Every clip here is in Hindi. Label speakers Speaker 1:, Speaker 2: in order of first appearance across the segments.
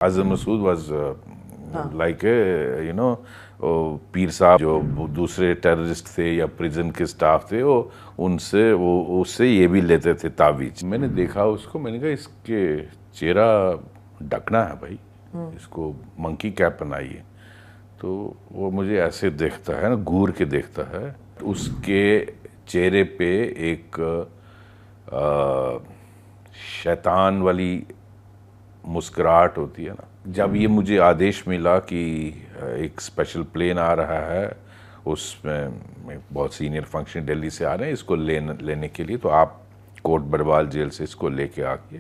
Speaker 1: Azam Masood was like a पीर साहब जो दूसरे टेररिस्ट थे या प्रिजन के स्टाफ थे, वो उनसे वो उससे ये भी लेते थे तावीज। मैंने देखा उसको, मैंने कहा इसके चेहरा ढकना है भाई, इसको मंकी कैप पहनाई है। तो वो मुझे ऐसे देखता है ना, घूर के देखता है। उसके चेहरे पे एक शैतान वाली मुस्कुराहट होती है ना। जब ये मुझे आदेश मिला कि एक स्पेशल प्लेन आ रहा है, उसमें बहुत सीनियर फंक्शन दिल्ली से आ रहे हैं इसको लेने के लिए, तो आप कोट बड़वाल जेल से इसको लेके आके।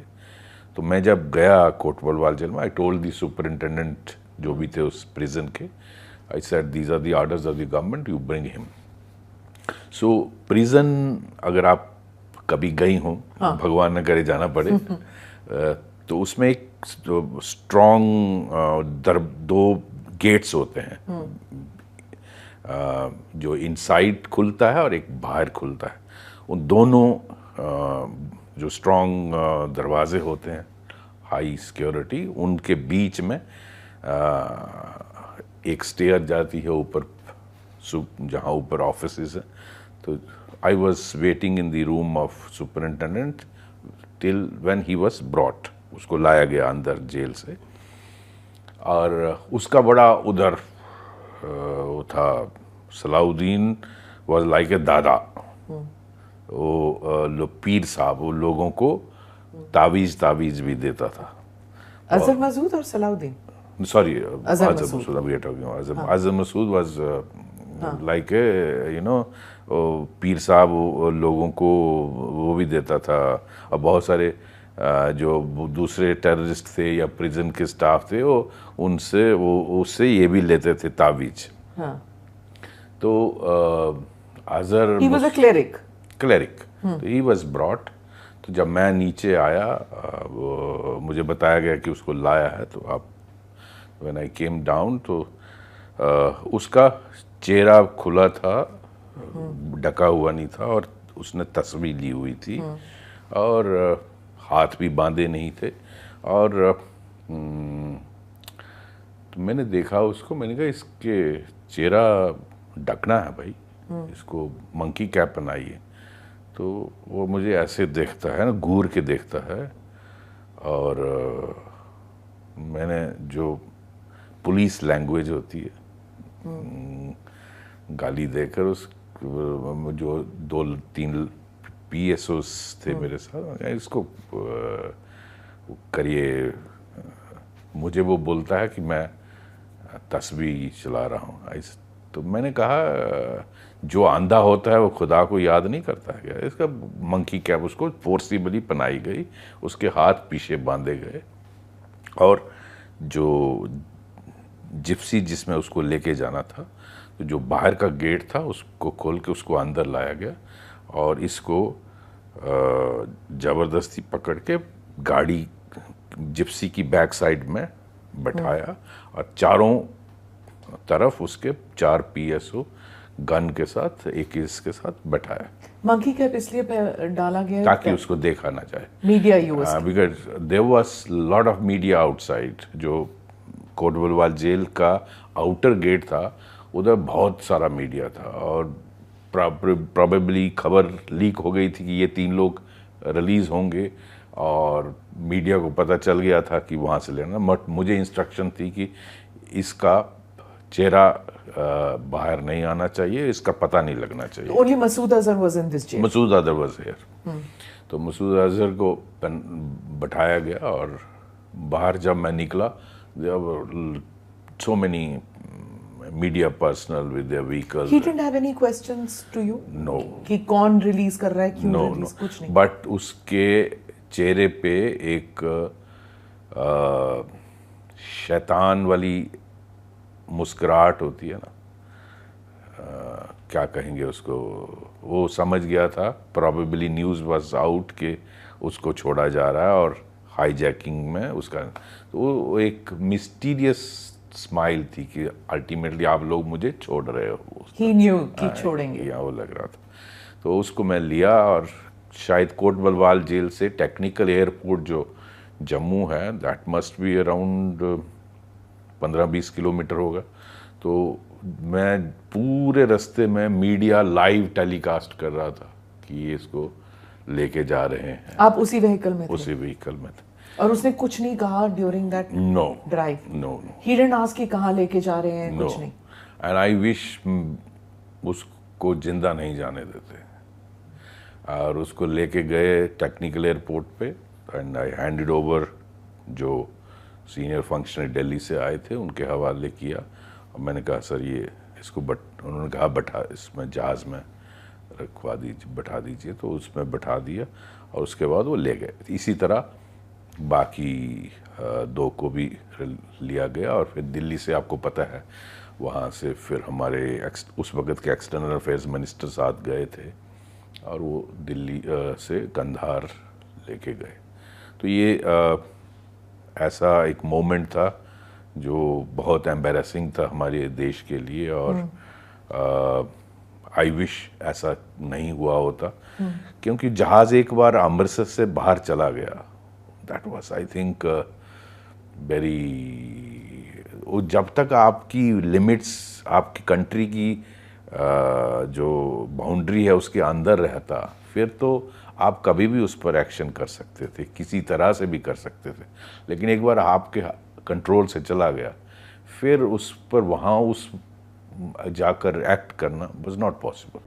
Speaker 1: तो मैं जब गया कोट बड़वाल जेल में, आई टोल्ड दी सुपरिटेंडेंट जो भी थे उस प्रिजन के, I said these are the orders of the government, you bring him. So prison अगर आप कभी गई हो, भगवान न करे जाना पड़े, तो उसमें एक स्ट्रॉन्ग दो गेट्स होते हैं, जो इनसाइड खुलता है और एक बाहर खुलता है। उन दोनों जो स्ट्रॉन्ग दरवाजे होते हैं, हाई सिक्योरिटी, उनके बीच में एक स्टेयर जाती है ऊपर, जहाँ ऊपर ऑफिसेस हैं। तो I was waiting in the room of superintendent till when he was brought, उसको लाया गया अंदर जेल से। और उसका बड़ा उधर वो था, सलाउद्दीन वॉज लाइक ए दादा। वो पीर साहब वो लोगों को तावीज भी देता था।
Speaker 2: अजहर मसूद और सलाउद्दीन,
Speaker 1: सॉरी अजहर मसूद, अभी Azhar Masood was like a pir sahib वो लोगों को वो भी देता था। और बहुत सारे जो दूसरे टेररिस्ट थे या प्रिजन के स्टाफ थे, वो उनसे वो उससे ये भी लेते थे तावीज। तो Azhar
Speaker 2: he was a cleric,
Speaker 1: तो ही वॉज ब्रॉट। तो जब मैं नीचे आया, वो मुझे बताया गया कि उसको लाया है। तो आप व्हेन आई केम डाउन, तो उसका चेहरा खुला था, ढका हुआ नहीं था, और उसने तस्वीर ली हुई थी, और हाथ भी बांधे नहीं थे। और तो मैंने देखा उसको, मैंने कहा इसके चेहरा ढकना है भाई, इसको मंकी कैप पहनाई है। तो वो मुझे ऐसे देखता है ना, घूर के देखता है। और मैंने जो पुलिस लैंग्वेज होती है, गाली देकर उस जो 2-3 PSOs थे मेरे साथ, इसको करिए। मुझे वो बोलता है कि मैं तस्बीह चला रहा हूँ। तो मैंने कहा जो अंधा होता है वो खुदा को याद नहीं करता है क्या? इसका मंकी कैप उसको फोर्सिबली पहनाई गई, उसके हाथ पीछे बांधे गए, और जो जिप्सी जिसमें उसको लेके जाना था, तो जो बाहर का गेट था उसको खोल के उसको अंदर लाया गया, और इसको ज़बरदस्ती पकड़ के गाड़ी जिप्सी की बैक साइड में बैठाया, और चारों तरफ उसके 4 PSO गन के साथ, AKs के साथ बैठाया।
Speaker 2: मंकी कैप इसलिए डाला गया
Speaker 1: ताकि उसको देखा ना जाए,
Speaker 2: media use,
Speaker 1: because there was lot of media outside. जो कोट बड़वाल जेल का आउटर गेट था, उधर बहुत सारा मीडिया था, और प्रॉबेबली खबर लीक हो गई थी कि ये 3 लोग रिलीज होंगे, और मीडिया को पता चल गया था कि वहाँ से लेना। बट मुझे इंस्ट्रक्शन थी कि इसका चेहरा बाहर नहीं आना चाहिए, इसका पता नहीं लगना चाहिए।
Speaker 2: Only Masood Azhar was in this jail.
Speaker 1: Masood Azhar was here. तो मसूद अजहर को बैठाया गया, और बाहर जब मैं निकला, so many media personnel with their vehicles.
Speaker 2: He didn't have any questions to you?
Speaker 1: No.
Speaker 2: कि कौन रिलीज कर रहा है, क्यों
Speaker 1: No,
Speaker 2: रिलीज,
Speaker 1: no.
Speaker 2: कुछ नहीं।
Speaker 1: बट उसके चेहरे पे एक शैतान वाली मुस्कुराहट होती है ना, क्या कहेंगे उसको, वो समझ गया था। प्रॉबेबली न्यूज़ वाज आउट के उसको छोड़ा जा रहा है, और हाईजैकिंग में उसका, तो वो एक मिस्टीरियस स्माइल थी कि अल्टीमेटली आप लोग मुझे छोड़ रहे हो।
Speaker 2: He knew कि छोड़ेंगे।
Speaker 1: या वो लग रहा था। तो उसको मैं लिया, और शायद कोट बड़वाल जेल से टेक्निकल एयरपोर्ट जो जम्मू है, that must be around 15-20 kilometre होगा। तो मैं पूरे रास्ते में मीडिया लाइव टेलीकास्ट कर रहा था कि ये इसको लेके जा रहे हैं।
Speaker 2: आप उसी व्हीकल में थे?
Speaker 1: उसी व्हीकल में थे।
Speaker 2: और उसने कुछ नहीं कहा during that drive?
Speaker 1: No.
Speaker 2: He didn't ask कि कहाँ लेके जा रहे हैं? कुछ नहीं।
Speaker 1: एंड आई विश उसको जिंदा नहीं जाने देते। और उसको लेके गए टेक्निकल एयरपोर्ट पे एंड आई हैंडेड ओवर, जो सीनियर फंक्शनरी दिल्ली से आए थे उनके हवाले किया। और मैंने कहा सर ये इसको उन्होंने कहा बैठा, इसमें जहाज़ में रखवा दीजिए, बैठा दीजिए। तो उसमें बैठा दिया और उसके बाद वो ले गए। इसी तरह बाकी 2 को भी लिया गया। और फिर दिल्ली से आपको पता है वहाँ से फिर हमारे उस वक़्त के एक्सटर्नल अफेयर्स मिनिस्टर साथ गए थे और वो दिल्ली से कंधार लेके गए। तो ये ऐसा एक मोमेंट था जो बहुत एम्बैरेसिंग था हमारे देश के लिए। और आई विश ऐसा नहीं हुआ होता, क्योंकि जहाज़ एक बार अमृतसर से बाहर चला गया, that was I think very, जब तक आपकी लिमिट्स, आपकी कंट्री की जो बाउंड्री है उसके अंदर रहता, फिर तो आप कभी भी उस पर एक्शन कर सकते थे, किसी तरह से भी कर सकते थे। लेकिन एक बार आपके कंट्रोल से चला गया, फिर उस पर वहाँ उस जाकर एक्ट करना वाज नॉट पॉसिबल।